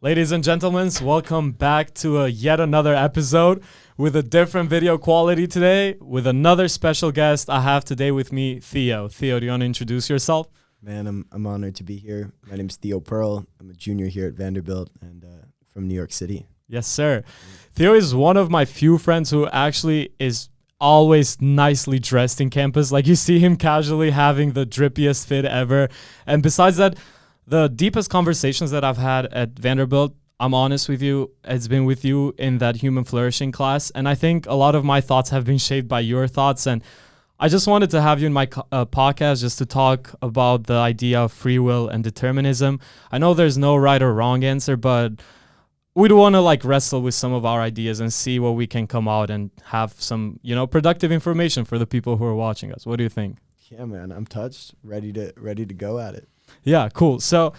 Ladies and gentlemen, welcome back to yet another episode with a different video quality today with another special guest I have today with me, Theo. Theo, do you want to introduce yourself? Man, I'm honored to be here. My name's Theo Perl. I'm a junior here at Vanderbilt and from New York City. Yes, sir. Theo is one of my few friends who actually is always nicely dressed in campus. Like, you see him casually having the drippiest fit ever. And besides that, the deepest conversations that I've had at Vanderbilt, I'm honest with you, it's been with you in that human flourishing class. And I think a lot of my thoughts have been shaped by your thoughts. And I just wanted to have you in my podcast just to talk about the idea of free will and determinism. I know there's no right or wrong answer, but we'd want to wrestle with some of our ideas and see what we can come out and have some, productive information for the people who are watching us. What do you think? Yeah, man, I'm touched, ready to go at it. Yeah, cool. So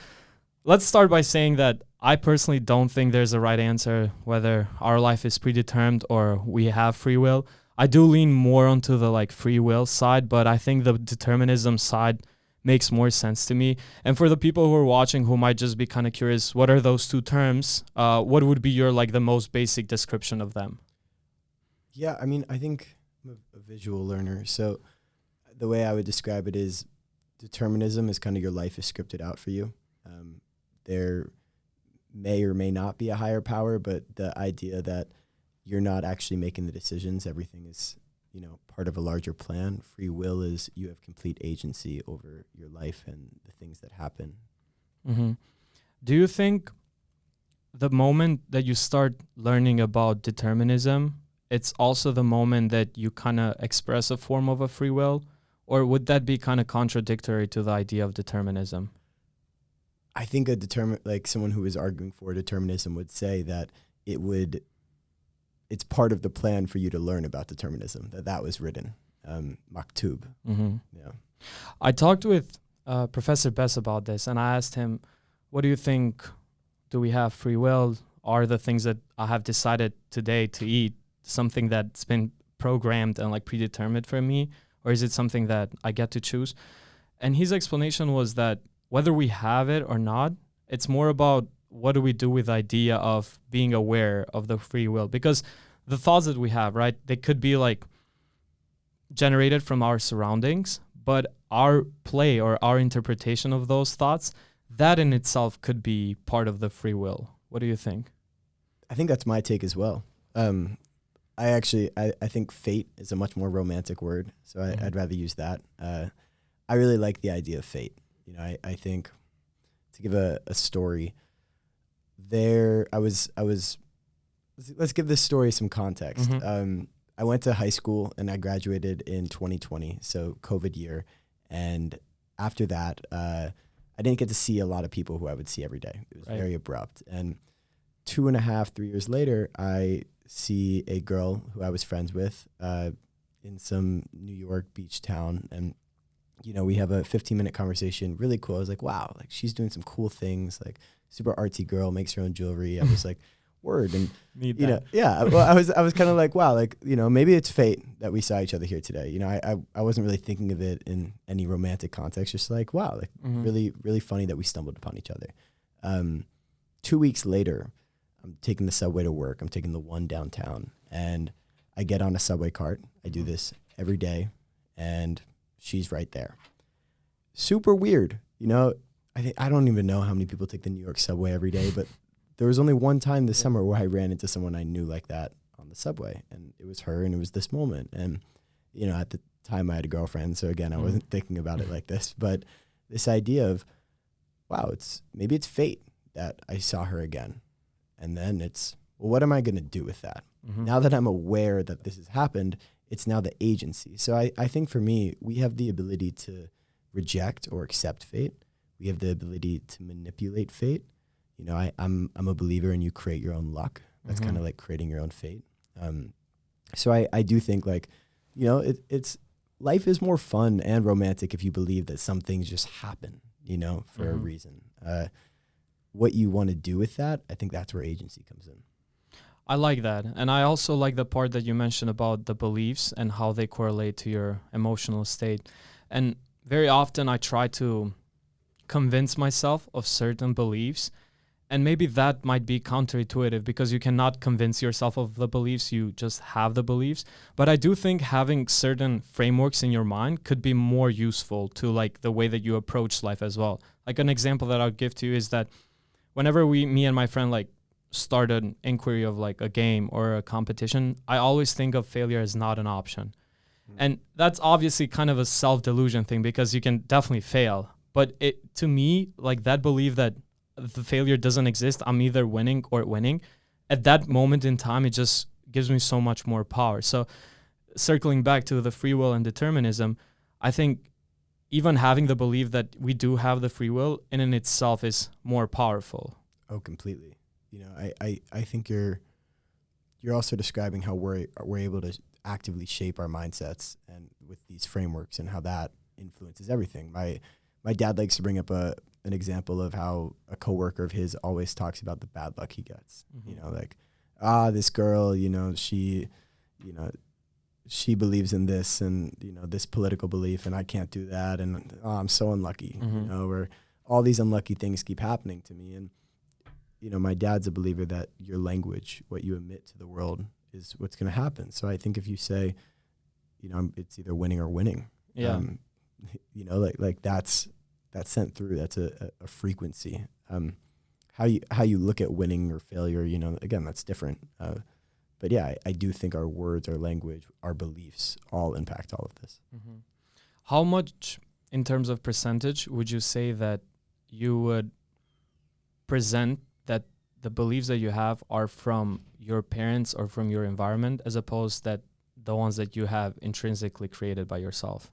let's start by saying that I personally don't think there's a right answer, whether our life is predetermined or we have free will. I do lean more onto the free will side, but I think the determinism side makes more sense to me. And for the people who are watching who might just be kind of curious, what are those two terms? What would be your the most basic description of them? Yeah, I mean, I think I'm a visual learner. So the way I would describe it is determinism is kind of your life is scripted out for you. There may or may not be a higher power, but the idea that you're not actually making the decisions, everything is, part of a larger plan. Free will is you have complete agency over your life and the things that happen. Mm-hmm. Do you think the moment that you start learning about determinism, it's also the moment that you kind of express a form of a free will? Or would that be kind of contradictory to the idea of determinism? I think someone who is arguing for determinism would say that it's part of the plan for you to learn about determinism, that was written, maktub. Mm-hmm. Yeah. I talked with Professor Bess about this, and I asked him, what do you think? Do we have free will? Are the things that I have decided today to eat something that's been programmed and predetermined for me? Or is it something that I get to choose? And his explanation was that whether we have it or not, it's more about what do we do with the idea of being aware of the free will? Because the thoughts that we have, right, they could be generated from our surroundings, but our play or our interpretation of those thoughts, that in itself could be part of the free will. What do you think? I think that's my take as well. I think fate is a much more romantic word, so I'd rather use that. I really like the idea of fate. I think, to give a story, let's give this story some context. Mm-hmm. I went to high school and I graduated in 2020, so COVID year. And after that, I didn't get to see a lot of people who I would see every day. It was very abrupt. And 2.5, 3 years later, I see a girl who I was friends with in some New York beach town. And, we have a 15-minute conversation, really cool. I was like, wow, she's doing some cool things, super artsy girl, makes her own jewelry. I was like, word. And, yeah, well, I was kind of like, wow, maybe it's fate that we saw each other here today. I wasn't really thinking of it in any romantic context, just wow, mm-hmm. really, really funny that we stumbled upon each other. 2 weeks later, I'm taking the subway to work. I'm taking the one downtown, and I get on a subway cart. I do this every day, and she's right there. Super weird. I don't even know how many people take the New York subway every day, but there was only one time this summer where I ran into someone I knew like that on the subway, and it was her, and it was this moment. And, at the time I had a girlfriend, so again, I wasn't thinking about it like this, but this idea of, wow, maybe it's fate that I saw her again. And then it's, well, what am I going to do with that? Mm-hmm. Now that I'm aware that this has happened, it's now the agency. So I think for me, we have the ability to reject or accept fate. We have the ability to manipulate fate. I'm a believer in you create your own luck. That's kind of like creating your own fate. So I do think it's life is more fun and romantic if you believe that some things just happen, for a reason. What you want to do with that, I think that's where agency comes in. I like that. And I also like the part that you mentioned about the beliefs and how they correlate to your emotional state. And very often I try to convince myself of certain beliefs. And maybe that might be counterintuitive because you cannot convince yourself of the beliefs, you just have the beliefs. But I do think having certain frameworks in your mind could be more useful to like the way that you approach life as well. Like an example that I'll give to you is that whenever me and my friend like start an inquiry of like a game or a competition, I always think of failure as not an option. And that's obviously kind of a self-delusion thing because you can definitely fail. But it, to me, like that belief that the failure doesn't exist, I'm either winning or winning, at that moment in time, it just gives me so much more power. So circling back to the free will and determinism, I think even having the belief that we do have the free will in itself is more powerful. Oh, completely. You know, I think you're also describing how we're able to actively shape our mindsets and with these frameworks and how that influences everything. My dad likes to bring up an example of how a coworker of his always talks about the bad luck he gets. You know, like, this girl, she believes in this and, this political belief and I can't do that. And I'm so unlucky, or all these unlucky things keep happening to me. And, my dad's a believer that your language, what you emit to the world is what's going to happen. So I think if you say, it's either winning or winning, like that's sent through. That's a frequency. How you look at winning or failure, again, that's different. But yeah, I do think our words, our language, our beliefs all impact all of this. How much in terms of percentage would you say that you would present that the beliefs that you have are from your parents or from your environment as opposed that the ones that you have intrinsically created by yourself?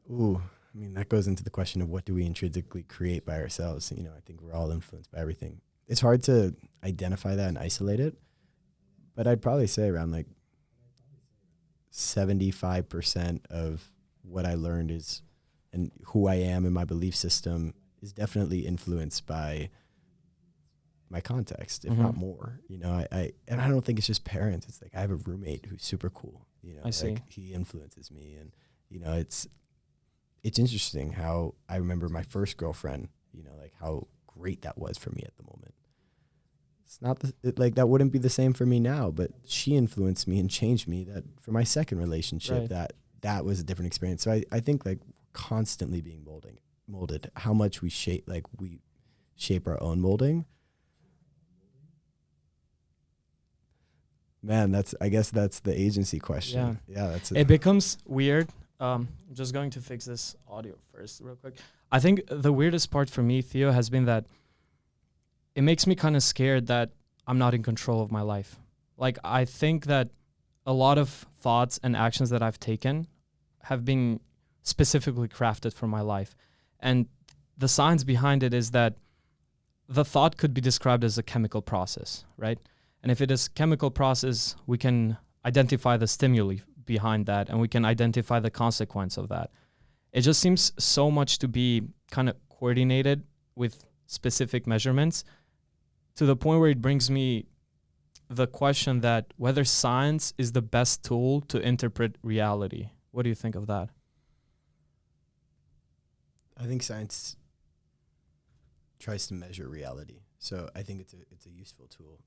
Ooh, I mean, that goes into the question of what do we intrinsically create by ourselves? I think we're all influenced by everything. It's hard to identify that and isolate it, but I'd probably say around like 75% of what I learned is, and who I am and my belief system is definitely influenced by my context, if not more. I don't think it's just parents. It's like I have a roommate who's super cool. I see. Like he influences me, and it's interesting how I remember my first girlfriend. Like how great that was for me at the moment. It's not like that wouldn't be the same for me now, but she influenced me and changed me. That for my second relationship, Right. that was a different experience. So I think like constantly being molded. How much we shape our own molding. Man, I guess that's the agency question. Yeah, that's it. It becomes weird. I'm just going to fix this audio first real quick. I think the weirdest part for me, Theo, has been that it makes me kind of scared that I'm not in control of my life. Like, I think that a lot of thoughts and actions that I've taken have been specifically crafted for my life. And the science behind it is that the thought could be described as a chemical process, right? And if it is chemical process, we can identify the stimuli behind that and we can identify the consequence of that. It just seems so much to be kind of coordinated with specific measurements to the point where it brings me the question that whether science is the best tool to interpret reality. What do you think of that? I think science tries to measure reality. So I think it's a useful tool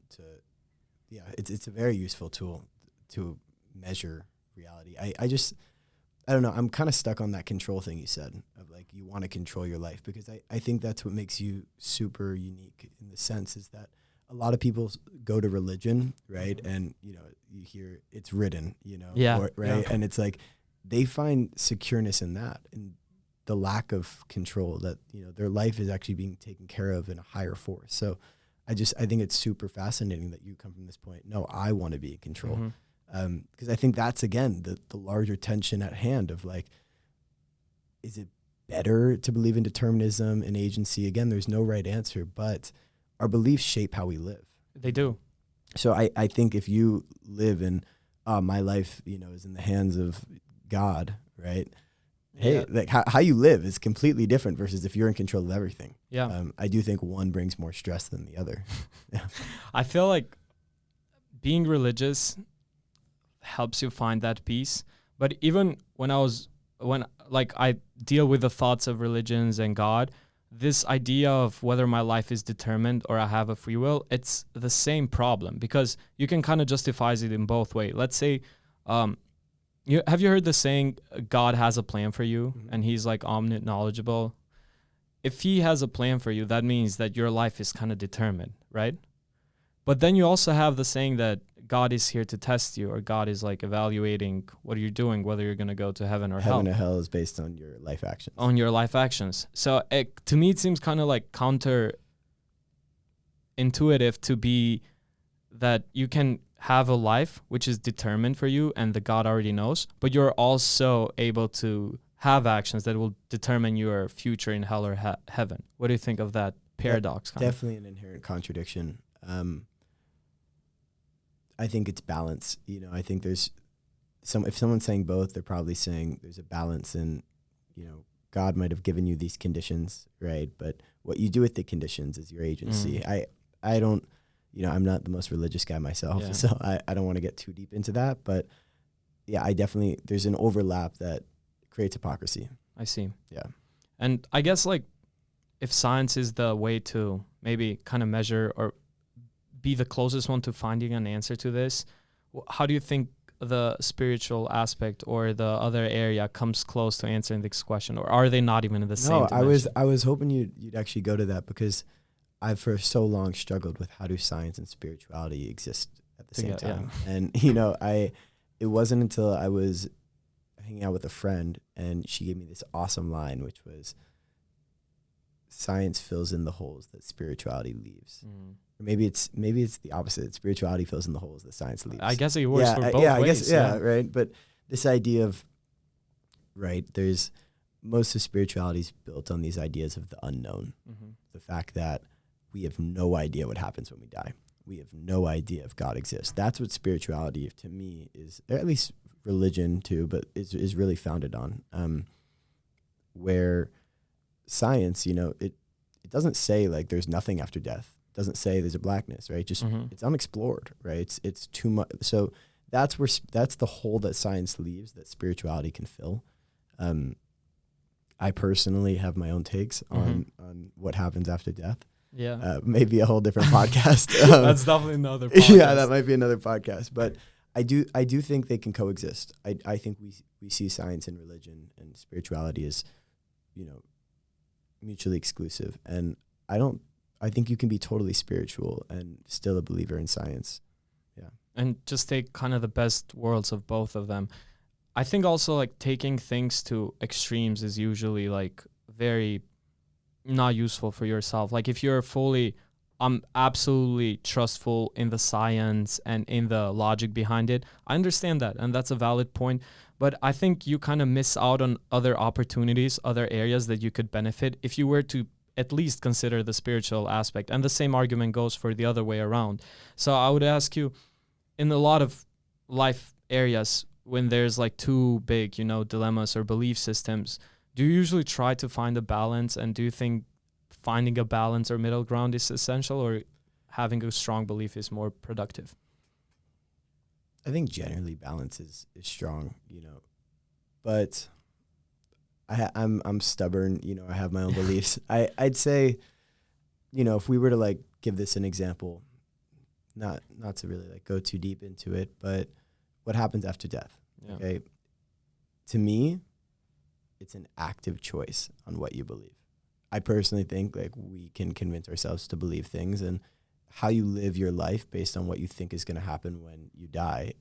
it's a very useful tool to measure reality. I don't know. I'm kind of stuck on that control thing you said of like you want to control your life because I think that's what makes you super unique in the sense is that a lot of people go to religion, right? And, you hear it's written, right? Yeah. And it's like they find secureness in that and the lack of control that, their life is actually being taken care of in a higher force. So I think it's super fascinating that you come from this point. No, I want to be in control. Because I think that's, again, the larger tension at hand of like, is it better to believe in determinism and agency? Again, there's no right answer, but our beliefs shape how we live. They do. So I think if you live in, my life, is in the hands of God, right? Hey, like how you live is completely different versus if you're in control of everything. Yeah. I do think one brings more stress than the other. Yeah. I feel like being religious helps you find that peace. But even when I deal with the thoughts of religions and God, this idea of whether my life is determined or I have a free will, it's the same problem, because you can kind of justify it in both ways. Let's say, have you heard the saying, God has a plan for you, and he's like omniscient, knowledgeable? If he has a plan for you, that means that your life is kind of determined, right? But then you also have the saying that God is here to test you, or God is like evaluating what you're doing, whether you're going to go to heaven or hell. Heaven or hell is based on your life actions. On your life actions. So to me, it seems kind of like counterintuitive to be that you can have a life which is determined for you and the God already knows, but you're also able to have actions that will determine your future in hell or heaven. What do you think of that paradox? Definitely an inherent contradiction. I think it's balance. You know, I think there's if someone's saying both, they're probably saying there's a balance in, you know, God might have given you these conditions, right? But what you do with the conditions is your agency. I don't, you know, I'm not the most religious guy myself, so I don't want to get too deep into that. But yeah, there's an overlap that creates hypocrisy. I see. Yeah. And I guess like if science is the way to maybe kind of measure or be the closest one to finding an answer to this, how do you think the spiritual aspect or the other area comes close to answering this question, or are they not even in the same dimension? I was hoping you'd actually go to that, because I've for so long struggled with how do science and spirituality exist at the same time. Yeah. And you know, it wasn't until I was hanging out with a friend and she gave me this awesome line, which was, science fills in the holes that spirituality leaves. Or maybe it's the opposite. Spirituality fills in the holes that science leaves. I guess it works for both ways. Right. But this idea of, right, there's most of spirituality is built on these ideas of the unknown. The fact that we have no idea what happens when we die. We have no idea if God exists. That's what spirituality, to me, is, or at least religion too, but is really founded on. Where science, you know, it doesn't say like there's nothing after death. It doesn't say there's a blackness, right? Just it's unexplored, right? It's too much. So that's the hole that science leaves that spirituality can fill. I personally have my own takes on what happens after death. Yeah. Maybe a whole different podcast. That's definitely another podcast. Yeah, that might be another podcast. But I do think they can coexist. I think we see science and religion and spirituality as, you know, mutually exclusive. And I think you can be totally spiritual and still a believer in science. Yeah. And just take kind of the best worlds of both of them. I think also like taking things to extremes is usually like very not useful for yourself. Like if you're I'm absolutely trustful in the science and in the logic behind it, I understand that, and that's a valid point. But I think you kind of miss out on other opportunities, other areas that you could benefit if you were to at least consider the spiritual aspect. And the same argument goes for the other way around. So I would ask you, in a lot of life areas, when there's like too big, you know, dilemmas or belief systems, do you usually try to find a balance? And do you think finding a balance or middle ground is essential, or having a strong belief is more productive? I think generally balance is strong, you know, but I'm stubborn, you know, I have my own beliefs. I'd say, you know, if we were to like give this an example, not to really like go too deep into it, but what happens after death? Yeah. Okay. To me, it's an active choice on what you believe. I personally think like we can convince ourselves to believe things, and how you live your life based on what you think is going to happen when you die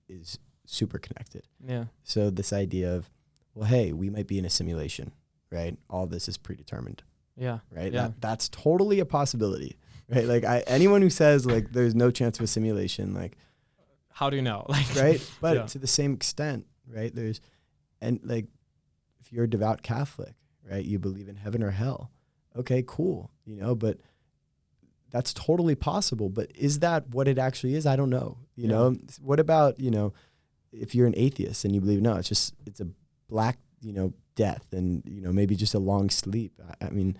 is super connected. Yeah. So this idea of, well, hey, we might be in a simulation, right? All this is predetermined. Yeah. Right. Yeah. That's totally a possibility, right? Like anyone who says like there's no chance of a simulation, like, how do you know? Like, right. But to the same extent, right? And like, if you're a devout Catholic, right, you believe in heaven or hell. Okay, cool. You know, but that's totally possible. But is that what it actually is? I don't know. You know, what about, you know, if you're an atheist and you believe, no, it's a black, you know, death and, you know, maybe just a long sleep. I mean,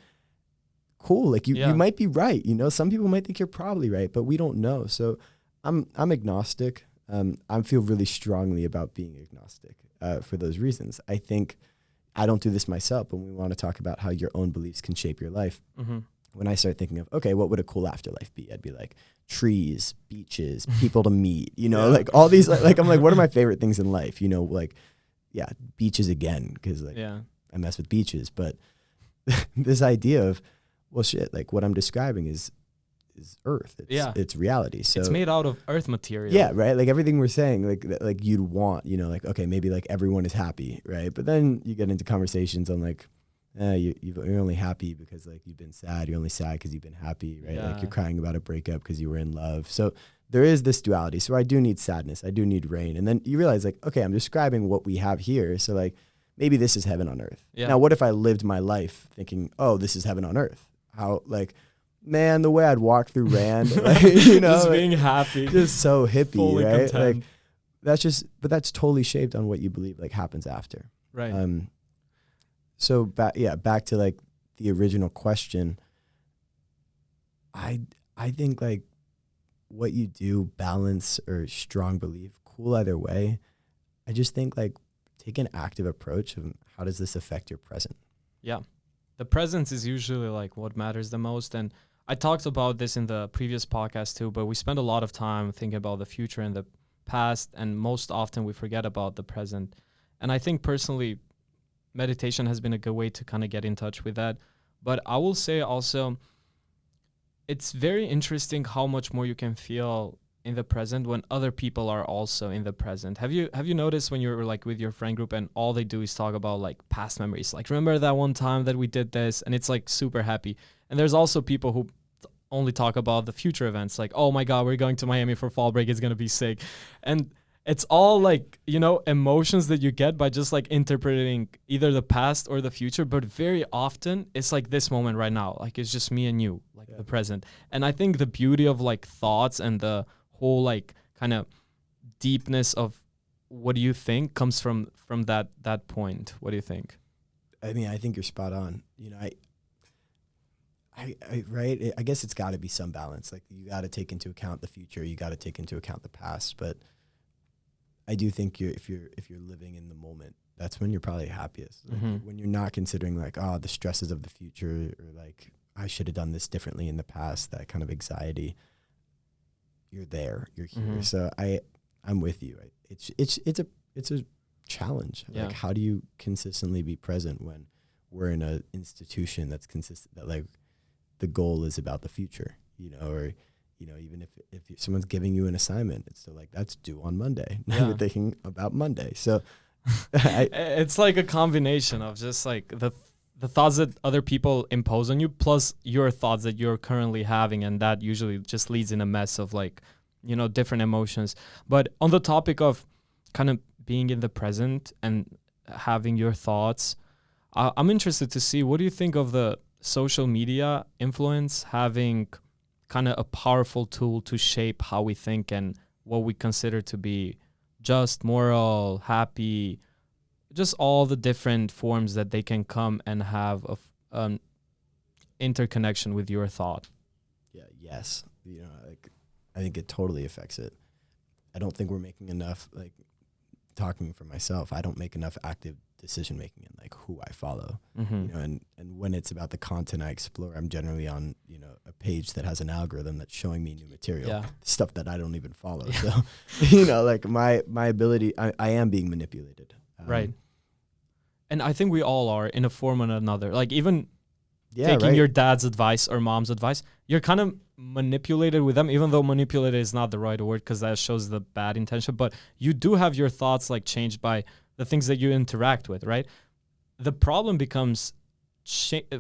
cool. Like you might be right. You know, some people might think you're probably right, but we don't know. So I'm agnostic. I feel really strongly about being agnostic for those reasons. I think, I don't do this myself, but we want to talk about how your own beliefs can shape your life. When I start thinking of, okay, what would a cool afterlife be? I'd be like trees, beaches, people to meet, you know, like all these, like, I'm like, what are my favorite things in life? You know, like, yeah, beaches again, because like I mess with beaches, but this idea of, well, shit, like what I'm describing is Earth. It's reality. So it's made out of Earth material. Yeah, right. Like everything we're saying, like you'd want, you know, like, okay, maybe like everyone is happy, right? But then you get into conversations on like, you're only happy because like you've been sad. You're only sad because you've been happy, right? Like you're crying about a breakup because you were in love. So there is this duality. So I do need sadness. I do need rain. And then you realize like, okay, I'm describing what we have here. So like maybe this is heaven on earth. Now, what if I lived my life thinking, oh, this is heaven on earth? How, like, man, the way I'd walk through Rand, like, you know, just like, being happy, just so hippie, fully right? Content. Like but that's totally shaped on what you believe like happens after. Right. So back to like the original question. I think like what you do, balance or strong belief, cool either way. I just think like take an active approach of how does this affect your present? Yeah. The presence is usually like what matters the most. And I talked about this in the previous podcast too, but we spend a lot of time thinking about the future and the past, and most often we forget about the present. And I think personally, meditation has been a good way to kind of get in touch with that. But I will say also, it's very interesting how much more you can feel in the present when other people are also in the present. Have you noticed when you're like with your friend group and all they do is talk about like past memories, like remember that one time that we did this, and it's like super happy. And there's also people who only talk about the future events, like, oh my God, we're going to Miami for fall break, it's gonna be sick. And it's all like, you know, emotions that you get by just like interpreting either the past or the future. But very often it's like this moment right now, like it's just me and you, like the present. And I think the beauty of like thoughts and the whole like kind of deepness of what do you think comes from that point. What do you think? I mean, I think you're spot on. You know, I guess it's got to be some balance. Like you got to take into account the future, you got to take into account the past, but I do think if you're living in the moment, that's when you're probably happiest. Like when you're not considering like, oh, the stresses of the future, or like I should have done this differently in the past, that kind of anxiety. You're there, you're here. So I'm with you. It's a challenge. Yeah. Like how do you consistently be present when we're in an institution that's consistent, that like the goal is about the future, you know, or you know, even if someone's giving you an assignment, it's still like that's due on Monday. Now you're thinking about Monday. So it's like a combination of just like the thoughts that other people impose on you plus your thoughts that you're currently having, and that usually just leads in a mess of like, you know, different emotions. But on the topic of kind of being in the present and having your thoughts, I'm interested to see, what do you think of the social media influence having kind of a powerful tool to shape how we think and what we consider to be just, moral, happy, just all the different forms that they can come and have of interconnection with your thought? Yeah. Yes. You know, like I think it totally affects it. I don't think we're making enough, like talking for myself, I don't make enough active decision making in like who I follow. You know, and when it's about the content I explore, I'm generally on, you know, a page that has an algorithm that's showing me new material, stuff that I don't even follow. So, you know, like my ability, I am being manipulated. Right. And I think we all are in a form or another. Like even taking your dad's advice or mom's advice, you're kind of manipulated with them, even though manipulated is not the right word because that shows the bad intention. But you do have your thoughts like changed by the things that you interact with, right? The problem becomes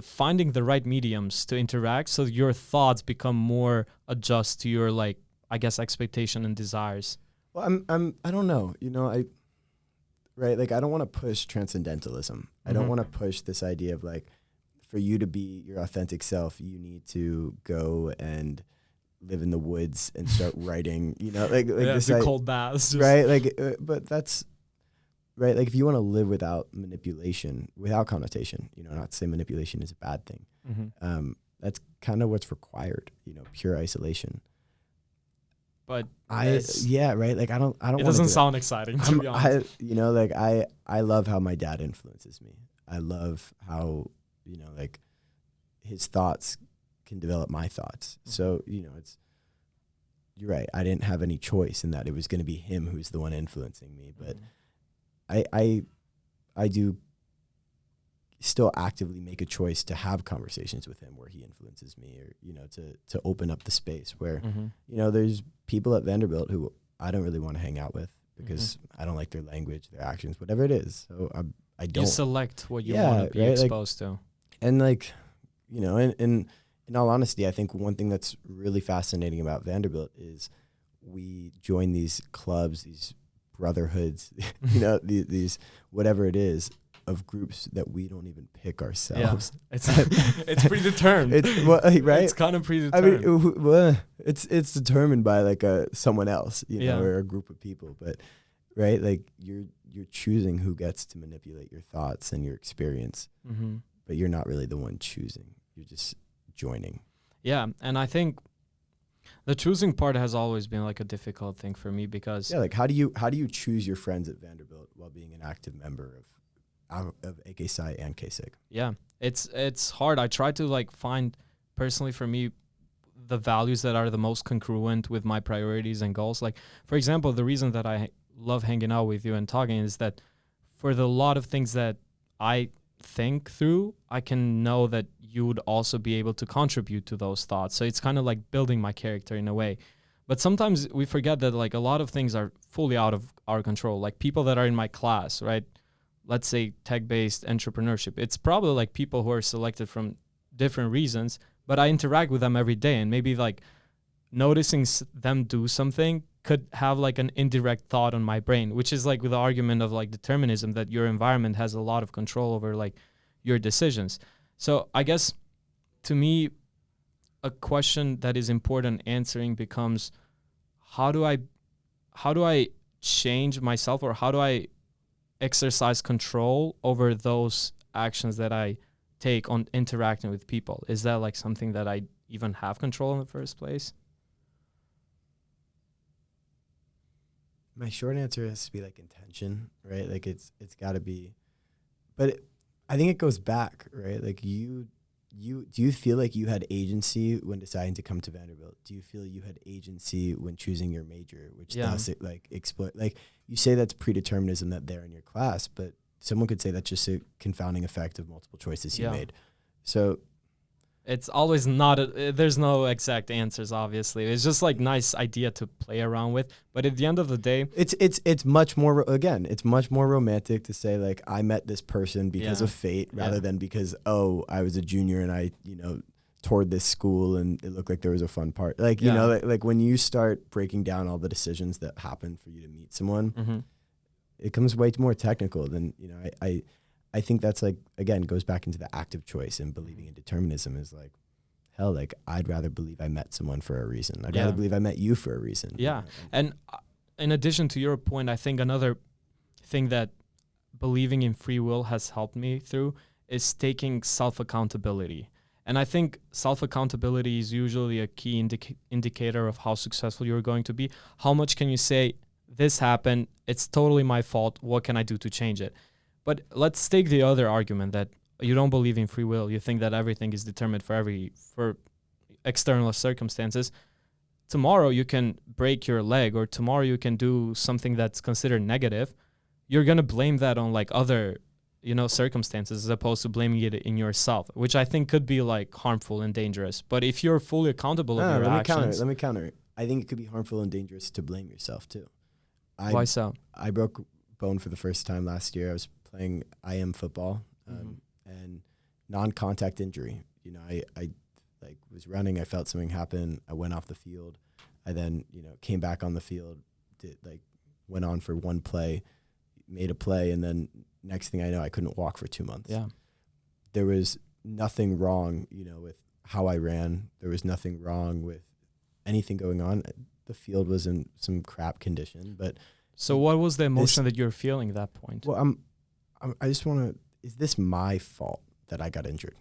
finding the right mediums to interact so your thoughts become more adjust to your, like, I guess, expectation and desires. Well, I don't know, you know, like I don't want to push transcendentalism. I don't want to push this idea of like, for you to be your authentic self, you need to go and live in the woods and start writing, you know, like this cold baths, right? Like, but that's right. Like if you want to live without manipulation, without connotation, you know, not to say manipulation is a bad thing. That's kind of what's required, you know, pure isolation. But right. Like I don't. It doesn't sound exciting, to be honest. You know, like I love how my dad influences me. I love how, like his thoughts can develop my thoughts. So, you're right. I didn't have any choice in that. It was going to be him who's the one influencing me. But I do still actively make a choice to have conversations with him where he influences me, or, to open up the space where, there's people at Vanderbilt who I don't really want to hang out with because I don't like their language, their actions, whatever it is. So I don't. You select what you want to be exposed to. And like, in all honesty, I think one thing that's really fascinating about Vanderbilt is we join these clubs, these brotherhoods, these whatever it is, of groups that we don't even pick ourselves. Yeah. It's predetermined. Right? It's kind of predetermined. I mean, it's determined by like someone else, or a group of people. But right, like you're choosing who gets to manipulate your thoughts and your experience, but you're not really the one choosing. You're just joining. Yeah, and I think the choosing part has always been like a difficult thing for me because like how do you choose your friends at Vanderbilt while being an active member of AK Psi and KSIG? Yeah, it's hard. I try to like find personally for me the values that are the most congruent with my priorities and goals. Like for example, the reason that I love hanging out with you and talking is that for the lot of things that I think through, I can know that you would also be able to contribute to those thoughts. So it's kind of like building my character in a way. But sometimes we forget that like a lot of things are fully out of our control. Like people that are in my class, right? Let's say tech-based entrepreneurship. It's probably like people who are selected from different reasons, but I interact with them every day, and maybe like noticing them do something could have like an indirect thought on my brain, which is like with the argument of like determinism, that your environment has a lot of control over like your decisions. So I guess to me, a question that is important answering becomes, how do I change myself, or how do I exercise control over those actions that I take on interacting with people? Is that like something that I even have control in the first place? My short answer has to be like intention, right? Like it's got to be, but I think it goes back, right? Like do you feel like you had agency when deciding to come to Vanderbilt? Do you feel you had agency when choosing your major, which does like exploit, like you say that's predeterminism that they're in your class, but someone could say that's just a confounding effect of multiple choices you made. So it's always not there's no exact answers, obviously. It's just like nice idea to play around with, but at the end of the day, it's much more, again, it's much more romantic to say like I met this person because of fate rather than because I was a junior and I toured this school and it looked like there was a fun part, like like when you start breaking down all the decisions that happen for you to meet someone, it comes way more technical than I think that's like, again, goes back into the active choice, and believing in determinism is like, hell, like I'd rather believe I met someone for a reason. I'd rather believe I met you for a reason. Yeah. And in addition to your point, I think another thing that believing in free will has helped me through is taking self-accountability. And I think self-accountability is usually a key indicator of how successful you're going to be. How much can you say, this happened, it's totally my fault, what can I do to change it? But let's take the other argument that you don't believe in free will. You think that everything is determined for external circumstances. Tomorrow you can break your leg, or tomorrow you can do something that's considered negative. You're going to blame that on like other, circumstances, as opposed to blaming it in yourself, which I think could be like harmful and dangerous. But if you're fully accountable of your actions. Let me counter it. I think it could be harmful and dangerous to blame yourself too. Why so? I broke bone for the first time last year. I was playing IM football, and non-contact injury. I like was running. I felt something happen. I went off the field. I then came back on the field. Went on for one play, made a play, and then next thing I know, I couldn't walk for 2 months. Yeah, there was nothing wrong, with how I ran. There was nothing wrong with anything going on. The field was in some crap condition, but. So what was the emotion that you're feeling at that point? Well, I just want to, is this my fault that I got injured?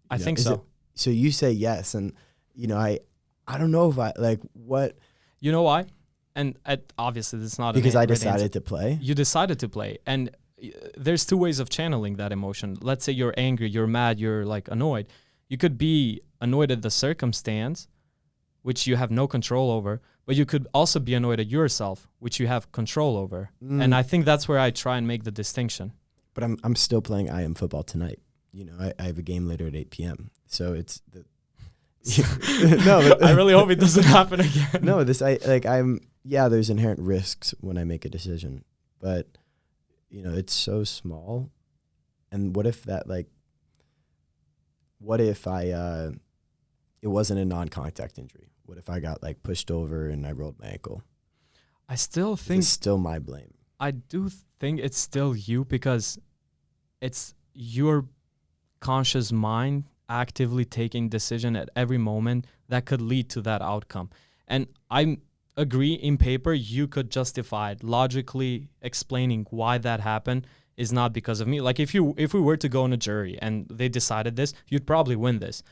I think so. So you say yes. And, I don't know if I, like, what. You know why? And obviously it's not because I decided to play. You decided to play. And there's two ways of channeling that emotion. Let's say you're angry, you're mad, you're like annoyed. You could be annoyed at the circumstance, which you have no control over, but you could also be annoyed at yourself, which you have control over. And I think that's where I try and make the distinction. But I'm still playing I Am Football tonight. You know, I have a game later at 8 p.m. So it's no. But I really hope it doesn't happen again. No, there's inherent risks when I make a decision, but you know, it's so small. And what if it wasn't a non-contact injury? What if I got like pushed over and I rolled my ankle? I still think it's still my blame. I do think it's still you, because it's your conscious mind actively taking decision at every moment that could lead to that outcome. And I agree, in paper you could justify it, logically explaining why that happened is not because of me. Like if we were to go on a jury and they decided this, you'd probably win this.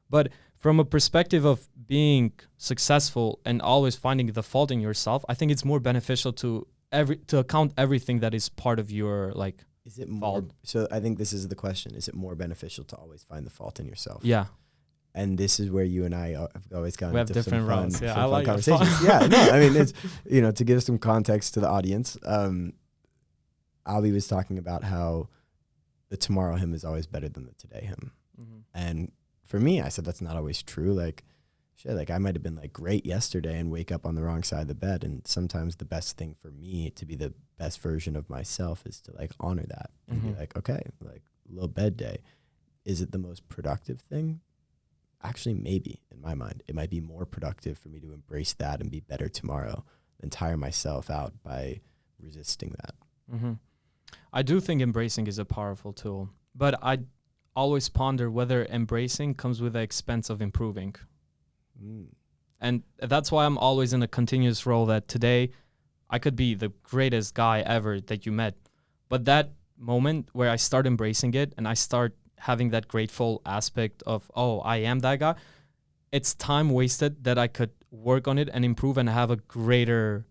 But from a perspective of being successful and always finding the fault in yourself, I think it's more beneficial to account everything that is part of your like. Is it more? So I think this is the question: is it more beneficial to always find the fault in yourself? Yeah. And this is where you and I have always gotten we have into different some fun, rounds. Yeah, some I fun like conversations. Yeah, no, I mean, it's, you know, to give some context to the audience, Albie was talking about how the tomorrow him is always better than the today him. Mm-hmm. And for me, I said that's not always true. Like, shit, like I might have been like great yesterday and wake up on the wrong side of the bed. And sometimes the best thing for me to be the best version of myself is to like honor that and be like, okay, like little bed day. Is it the most productive thing? Actually, maybe in my mind, it might be more productive for me to embrace that and be better tomorrow than tire myself out by resisting that. Mm-hmm. I do think embracing is a powerful tool, but I always ponder whether embracing comes with the expense of improving. And that's why I'm always in a continuous role that today I could be the greatest guy ever that you met. But that moment where I start embracing it and I start having that grateful aspect of, oh, I am that guy, it's time wasted that I could work on it and improve and have a greater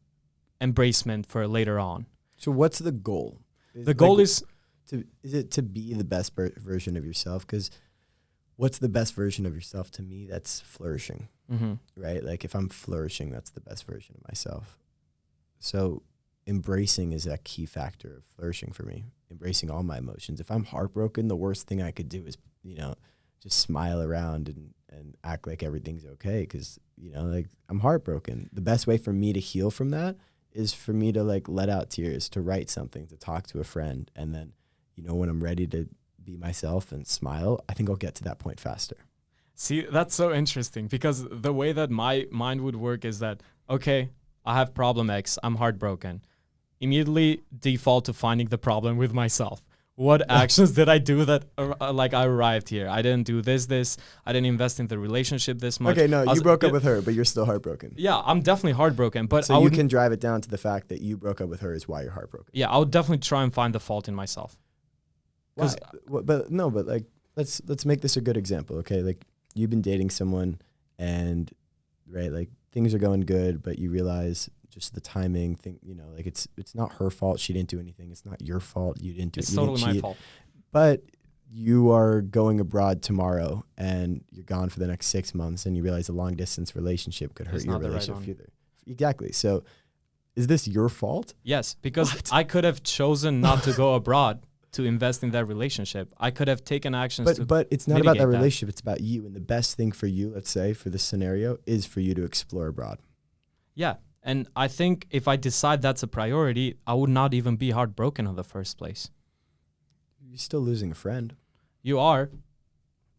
embracement for later on. So what's the goal? The goal is it to be the best version of yourself? Because what's the best version of yourself? To me, that's flourishing, right? Like if I'm flourishing, that's the best version of myself. So embracing is a key factor of flourishing for me. Embracing all my emotions. If I'm heartbroken, the worst thing I could do is, you know, just smile around and act like everything's okay. Because, you know, like I'm heartbroken. The best way for me to heal from that is for me to like let out tears, to write something, to talk to a friend. And then, you know, when I'm ready to be myself and smile, I think I'll get to that point faster. See, that's so interesting, because the way that my mind would work is that, okay, I have problem X, I'm heartbroken. Immediately default to finding the problem with myself. What actions did I do that like I arrived here? I didn't do this. I didn't invest in the relationship this much. Okay, no, you broke up with her, but you're still heartbroken. Yeah, I'm definitely heartbroken. But so you can drive it down to the fact that you broke up with her is why you're heartbroken. Yeah, I would definitely try and find the fault in myself. Why? But like let's make this a good example, okay? Like you've been dating someone and right, like things are going good, but you realize just the timing thing, you know, like it's not her fault. She didn't do anything. It's not your fault. You didn't do it. It's totally my fault. But you are going abroad tomorrow and you're gone for the next 6 months and you realize a long distance relationship could hurt your relationship further. Exactly. So is this your fault? Yes, because I could have chosen not to go abroad to invest in that relationship. I could have taken actions but it's not about that relationship. It's about you. And the best thing for you, let's say, for this scenario is for you to explore abroad. Yeah. And I think if I decide that's a priority, I would not even be heartbroken in the first place. You're still losing a friend. You are.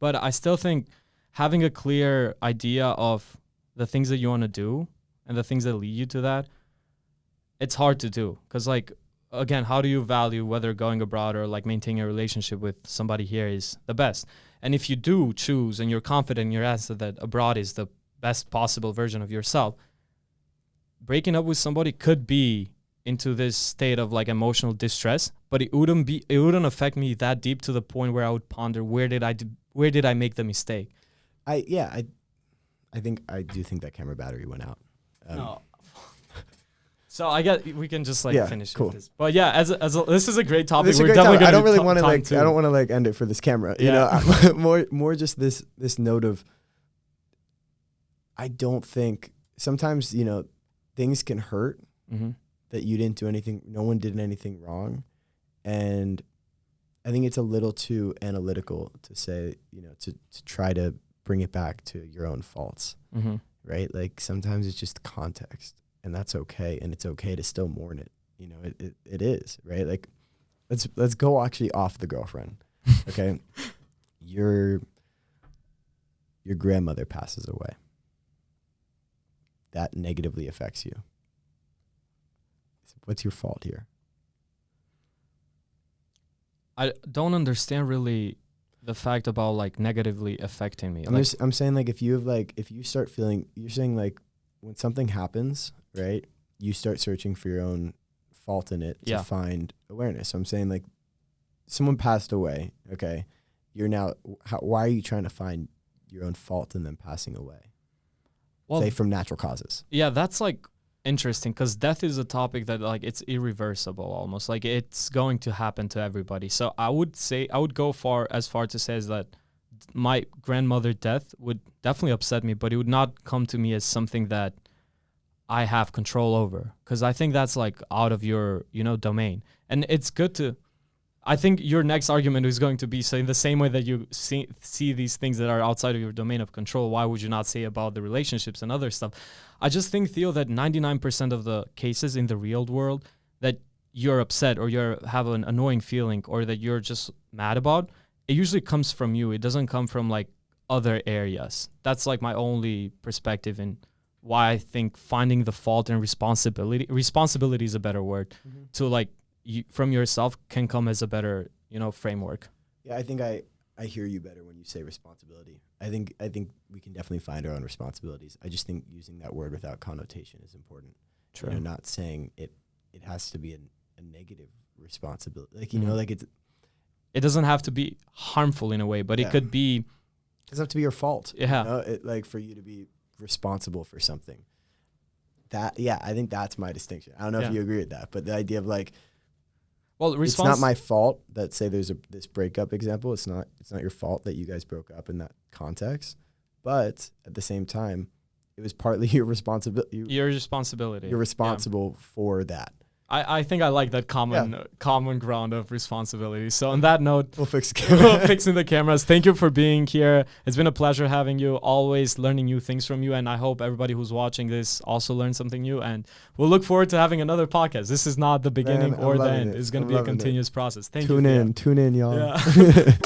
But I still think having a clear idea of the things that you want to do and the things that lead you to that, it's hard to do. Because, like, again, how do you value whether going abroad or, like, maintaining a relationship with somebody here is the best? And if you do choose and you're confident in your answer that abroad is the best possible version of yourself, breaking up with somebody could be into this state of like emotional distress, but it wouldn't affect me that deep to the point where I would ponder where did I make the mistake. I do think that camera battery went out. No. So I guess we can just like Yeah, finish cool. with this. But yeah, this is a great topic. This is a We're great definitely topic. I gonna don't really do want to time like. two. I don't want to like end it for this camera. You Yeah. know, more just this note of. I don't think sometimes things can hurt Mm-hmm. that you didn't do anything. No one did anything wrong, and I think it's a little too analytical to say to try to bring it back to your own faults. Mm-hmm. Right? Like sometimes it's just context, and that's okay, and it's okay to still mourn it. It is, right? Like let's go actually off the girlfriend. Okay? Your grandmother passes away. That negatively affects you. What's your fault here? I don't understand really the fact about like negatively affecting me. I'm saying like if you start feeling, you're saying like when something happens, right? You start searching for your own fault in it to find awareness. So I'm saying like someone passed away, okay? You're now, why are you trying to find your own fault in them passing away? Well, say from natural causes. Yeah, that's like interesting because death is a topic that like it's irreversible almost. Like it's going to happen to everybody. So I would go as far to say is that my grandmother's death would definitely upset me, but it would not come to me as something that I have control over, because I think that's like out of your domain. And it's good to, I think your next argument is going to be saying the same way that you see these things that are outside of your domain of control, why would you not say about the relationships and other stuff? I just think, Theo, that 99% of the cases in the real world that you're upset or you have an annoying feeling or that you're just mad about, it usually comes from you. It doesn't come from like other areas. That's like my only perspective in why I think finding the fault and responsibility is a better word, to like, from yourself can come as a better, framework. Yeah, I think I hear you better when you say responsibility. I think we can definitely find our own responsibilities. I just think using that word without connotation is important. True. Not saying it has to be a negative responsibility. Like, like it doesn't have to be harmful in a way, but it could be. It doesn't have to be your fault. Yeah. Like for you to be responsible for something. I think that's my distinction. I don't know if you agree with that, but the idea of like, well, it's not my fault that, say there's this breakup example. It's not your fault that you guys broke up in that context, but at the same time, it was partly your responsibility. Your responsibility. You're responsible for that. I think I like that common ground of responsibility. So on that note, we'll fix the camera. Fixing the cameras. Thank you for being here. It's been a pleasure having you, always learning new things from you. And I hope everybody who's watching this also learned something new. And we'll look forward to having another podcast. This is not the beginning or the end. It's going to be a continuous process. Tune in, y'all. Yeah.